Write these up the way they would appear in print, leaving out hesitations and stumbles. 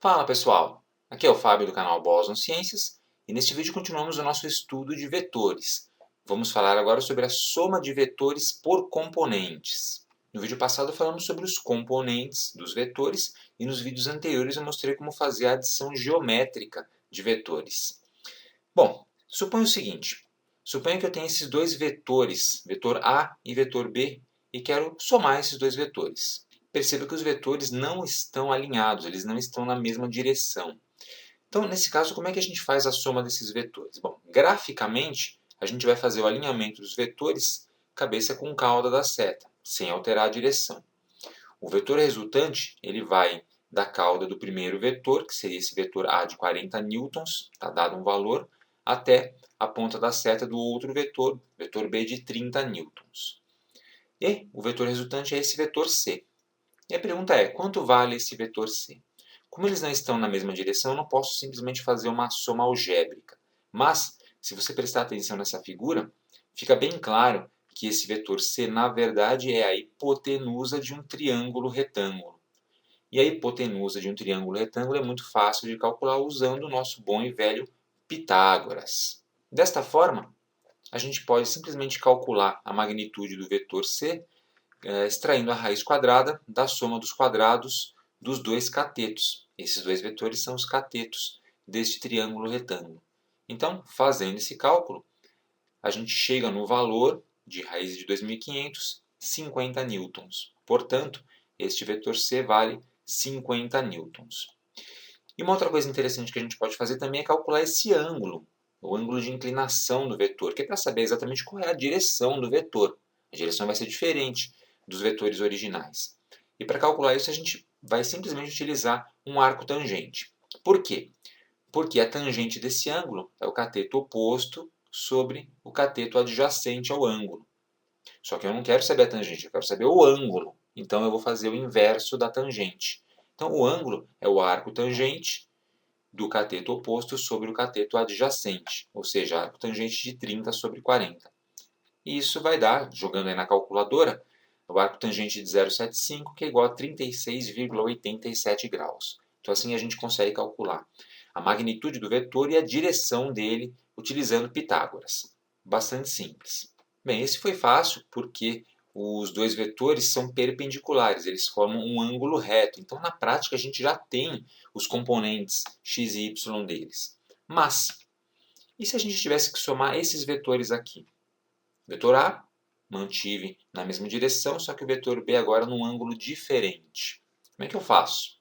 Fala pessoal, aqui é o Fábio do canal Boston Ciências e neste vídeo continuamos o nosso estudo de vetores. Vamos falar agora sobre a soma de vetores por componentes. No vídeo passado falamos sobre os componentes dos vetores e nos vídeos anteriores eu mostrei como fazer a adição geométrica de vetores. Bom, suponha o seguinte, suponha que eu tenho esses dois vetores, vetor A e vetor B, e quero somar esses dois vetores. Perceba que os vetores não estão alinhados, eles não estão na mesma direção. Então, nesse caso, como é que a gente faz a soma desses vetores? Bom, graficamente, a gente vai fazer o alinhamento dos vetores cabeça com cauda da seta, sem alterar a direção. O vetor resultante ele vai da cauda do primeiro vetor, que seria esse vetor A de 40 newtons, está dado um valor, até a ponta da seta do outro vetor, vetor B de 30 newtons. E o vetor resultante é esse vetor C. E a pergunta é, quanto vale esse vetor C? Como eles não estão na mesma direção, eu não posso simplesmente fazer uma soma algébrica. Mas, se você prestar atenção nessa figura, fica bem claro que esse vetor C, na verdade, é a hipotenusa de um triângulo retângulo. E a hipotenusa de um triângulo retângulo é muito fácil de calcular usando o nosso bom e velho Pitágoras. Desta forma, a gente pode simplesmente calcular a magnitude do vetor C extraindo a raiz quadrada da soma dos quadrados dos dois catetos. Esses dois vetores são os catetos deste triângulo retângulo. Então, fazendo esse cálculo, a gente chega no valor de raiz de 2.500, 50 newtons. Portanto, este vetor C vale 50 newtons. E uma outra coisa interessante que a gente pode fazer também é calcular esse ângulo, o ângulo de inclinação do vetor, que é para saber exatamente qual é a direção do vetor. A direção vai ser diferente dos vetores originais. E para calcular isso, a gente vai simplesmente utilizar um arco tangente. Por quê? Porque a tangente desse ângulo é o cateto oposto sobre o cateto adjacente ao ângulo. Só que eu não quero saber a tangente, eu quero saber o ângulo. Então eu vou fazer o inverso da tangente. Então o ângulo é o arco tangente do cateto oposto sobre o cateto adjacente, ou seja, arco tangente de 30 sobre 40. E isso vai dar, jogando aí na calculadora, o arco tangente de 0,75, que é igual a 36,87 graus. Então assim a gente consegue calcular a magnitude do vetor e a direção dele utilizando Pitágoras. Bastante simples. Bem, esse foi fácil porque os dois vetores são perpendiculares, eles formam um ângulo reto. Então na prática a gente já tem os componentes x e y deles. Mas, e se a gente tivesse que somar esses vetores aqui? Vetor A, mantive na mesma direção, só que o vetor B agora num ângulo diferente. Como é que eu faço?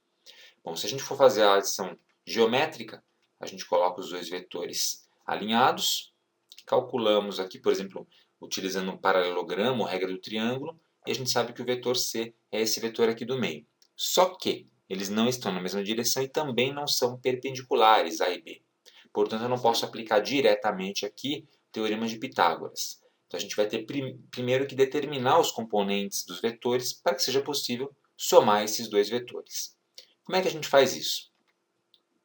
Bom, se a gente for fazer a adição geométrica, a gente coloca os dois vetores alinhados, calculamos aqui, por exemplo, utilizando um paralelogramo, ou regra do triângulo, e a gente sabe que o vetor C é esse vetor aqui do meio. Só que eles não estão na mesma direção e também não são perpendiculares, A e B. Portanto, eu não posso aplicar diretamente aqui o teorema de Pitágoras. Então, a gente vai ter primeiro que determinar os componentes dos vetores para que seja possível somar esses dois vetores. Como é que a gente faz isso?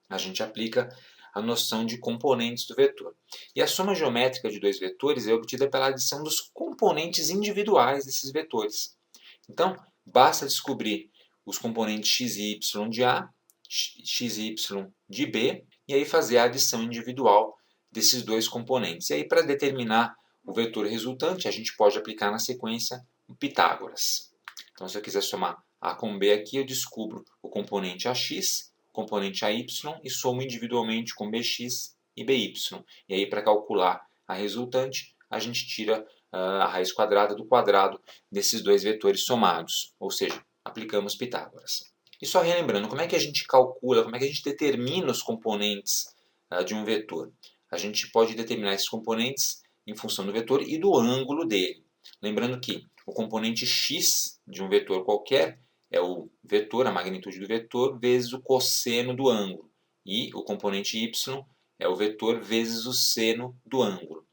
A gente aplica a noção de componentes do vetor. E a soma geométrica de dois vetores é obtida pela adição dos componentes individuais desses vetores. Então, basta descobrir os componentes x e y de A, x e y de B, e aí fazer a adição individual desses dois componentes. E aí, para determinar o vetor resultante, a gente pode aplicar na sequência o Pitágoras. Então, se eu quiser somar A com B aqui, eu descubro o componente AX, o componente AY e somo individualmente com BX e BY. E aí, para calcular a resultante, a gente tira a raiz quadrada do quadrado desses dois vetores somados, ou seja, aplicamos Pitágoras. E só relembrando, como é que a gente calcula, como é que a gente determina os componentes de um vetor? A gente pode determinar esses componentes em função do vetor e do ângulo dele. Lembrando que o componente x de um vetor qualquer é o vetor, a magnitude do vetor, vezes o cosseno do ângulo. E o componente y é o vetor vezes o seno do ângulo.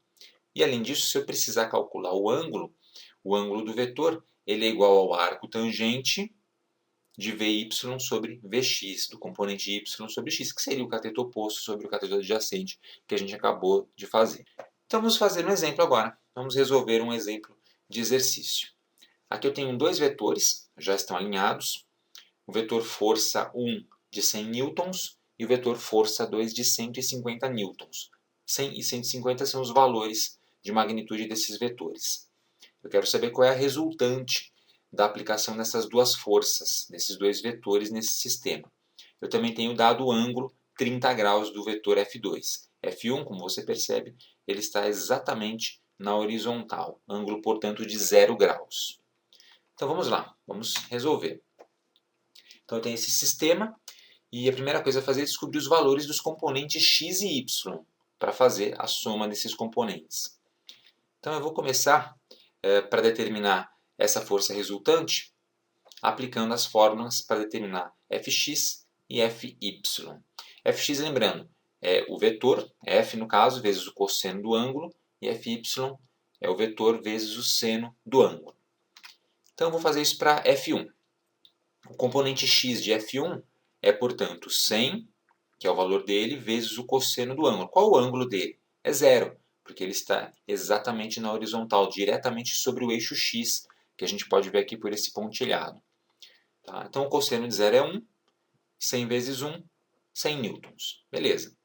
E além disso, se eu precisar calcular o ângulo do vetor, ele é igual ao arco tangente de Vy sobre Vx, do componente y sobre x, que seria o cateto oposto sobre o cateto adjacente que a gente acabou de fazer. Então vamos fazer um exemplo agora. Vamos resolver um exemplo de exercício. Aqui eu tenho dois vetores, já estão alinhados. O vetor força 1 de de 100 newtons e o vetor força 2 de 150 newtons. 100 e 150 são os valores de magnitude desses vetores. Eu quero saber qual é a resultante da aplicação dessas duas forças, desses dois vetores nesse sistema. Eu também tenho dado o ângulo 30 graus do vetor F2. F1, como você percebe, ele está exatamente na horizontal, ângulo, portanto, de 0 graus. Então vamos lá, vamos resolver. Então eu tenho esse sistema e a primeira coisa a fazer é descobrir os valores dos componentes x e y para fazer a soma desses componentes. Então eu vou começar para determinar essa força resultante aplicando as fórmulas para determinar Fx e Fy. Fx, lembrando, é o vetor, f no caso, vezes o cosseno do ângulo, e Fy é o vetor vezes o seno do ângulo. Então eu vou fazer isso para F1. O componente x de F1 é, portanto, 100, que é o valor dele, vezes o cosseno do ângulo. Qual o ângulo dele? É 0, porque ele está exatamente na horizontal, diretamente sobre o eixo x, que a gente pode ver aqui por esse pontilhado. Tá? Então o cosseno de 0 é 1, 100 vezes 1, 100 newtons. Beleza.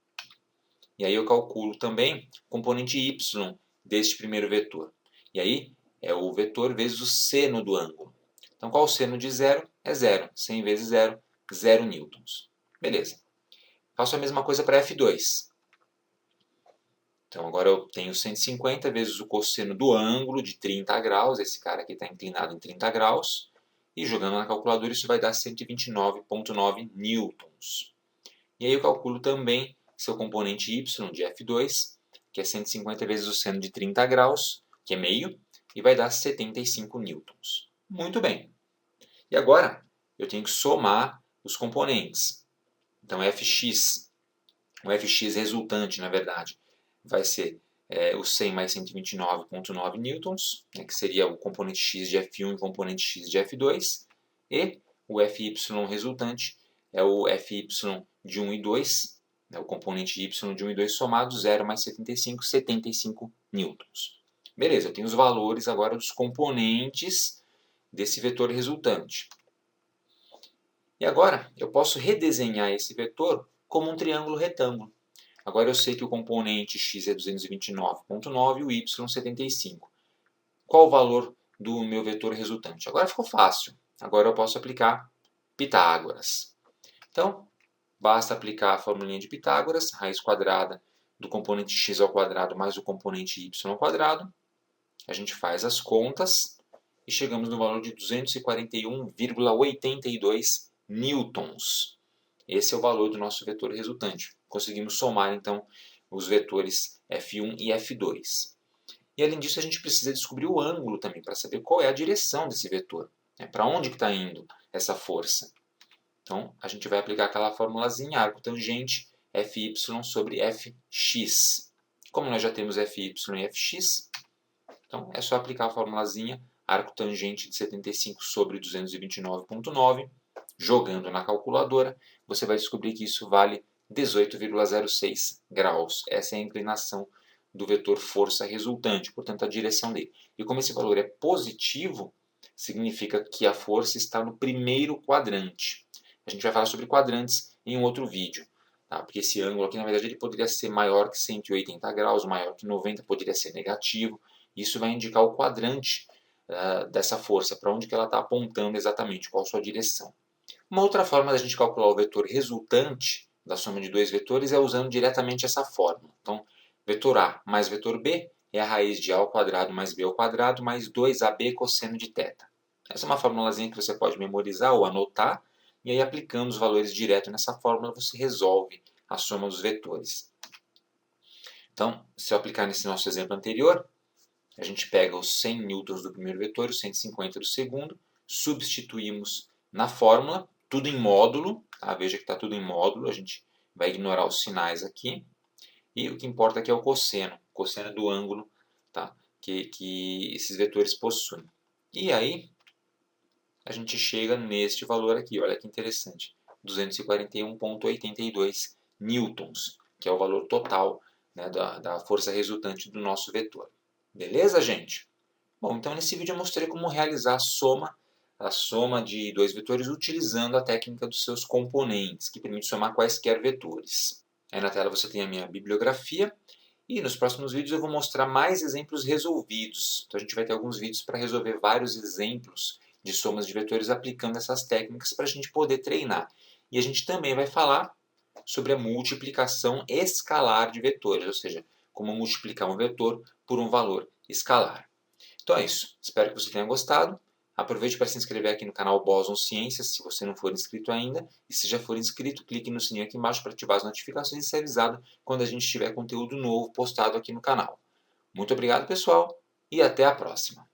E aí eu calculo também o componente y deste primeiro vetor. E aí é o vetor vezes o seno do ângulo. Então qual o seno de 0? É 0. 100 vezes 0, 0 newtons. Beleza. Faço a mesma coisa para F2. Então agora eu tenho 150 vezes o cosseno do ângulo de 30 graus. Esse cara aqui está inclinado em 30 graus. E jogando na calculadora isso vai dar 129,9 newtons. E aí eu calculo também seu componente y de F2, que é 150 vezes o seno de 30 graus, que é meio, e vai dar 75 newtons. Muito bem. E agora eu tenho que somar os componentes. Então Fx, o Fx resultante, na verdade, vai ser o 100 mais 129,9 newtons, né, que seria o componente x de F1 e o componente x de F2, e o Fy resultante é o Fy de 1 e 2, né, o componente y de 1 e 2 somado, 0 mais 75, 75 newtons. Beleza, eu tenho os valores agora dos componentes desse vetor resultante. E agora eu posso redesenhar esse vetor como um triângulo retângulo. Agora eu sei que o componente x é 229,9 e o y 75. Qual o valor do meu vetor resultante? Agora ficou fácil. Agora eu posso aplicar Pitágoras. Então, basta aplicar a formulinha de Pitágoras, raiz quadrada do componente x ao quadrado mais o componente y ao quadrado. A gente faz as contas e chegamos no valor de 241,82 newtons. Esse é o valor do nosso vetor resultante. Conseguimos somar, então, os vetores F1 e F2. E, além disso, a gente precisa descobrir o ângulo também, para saber qual é a direção desse vetor. Para onde está indo essa força. Então, a gente vai aplicar aquela formulazinha, arco tangente, Fy sobre Fx. Como nós já temos Fy e Fx, então é só aplicar a formulazinha, arco tangente de 75 sobre 229,9, jogando na calculadora, você vai descobrir que isso vale 18,06 graus. Essa é a inclinação do vetor força resultante, portanto a direção dele. E como esse valor é positivo, significa que a força está no primeiro quadrante. A gente vai falar sobre quadrantes em um outro vídeo, tá? Porque esse ângulo aqui, na verdade, ele poderia ser maior que 180 graus, maior que 90, poderia ser negativo. Isso vai indicar o quadrante dessa força, para onde que ela está apontando exatamente, qual a sua direção. Uma outra forma da gente calcular o vetor resultante da soma de dois vetores é usando diretamente essa fórmula. Então, vetor A mais vetor B é a raiz de A ao quadrado mais B ao quadrado mais 2AB cosseno de θ. Essa é uma formulazinha que você pode memorizar ou anotar, e aí aplicando os valores direto nessa fórmula você resolve a soma dos vetores. Então, se eu aplicar nesse nosso exemplo anterior, a gente pega os 100 newtons do primeiro vetor, os 150 do segundo, substituímos na fórmula, tudo em módulo, tá? Veja que está tudo em módulo, a gente vai ignorar os sinais aqui. E o que importa aqui é o cosseno do ângulo, tá? que esses vetores possuem. E aí, a gente chega neste valor aqui, olha que interessante, 241,82 newtons, que é o valor total, né, da força resultante do nosso vetor. Beleza, gente? Bom, então nesse vídeo eu mostrei como realizar a soma a soma de dois vetores utilizando a técnica dos seus componentes, que permite somar quaisquer vetores. Aí na tela você tem a minha bibliografia e nos próximos vídeos eu vou mostrar mais exemplos resolvidos. Então a gente vai ter alguns vídeos para resolver vários exemplos de somas de vetores aplicando essas técnicas para a gente poder treinar. E a gente também vai falar sobre a multiplicação escalar de vetores, ou seja, como multiplicar um vetor por um valor escalar. Então é isso. Espero que você tenha gostado. Aproveite para se inscrever aqui no canal Boson Ciências, se você não for inscrito ainda. E se já for inscrito, clique no sininho aqui embaixo para ativar as notificações e ser avisado quando a gente tiver conteúdo novo postado aqui no canal. Muito obrigado, pessoal, e até a próxima.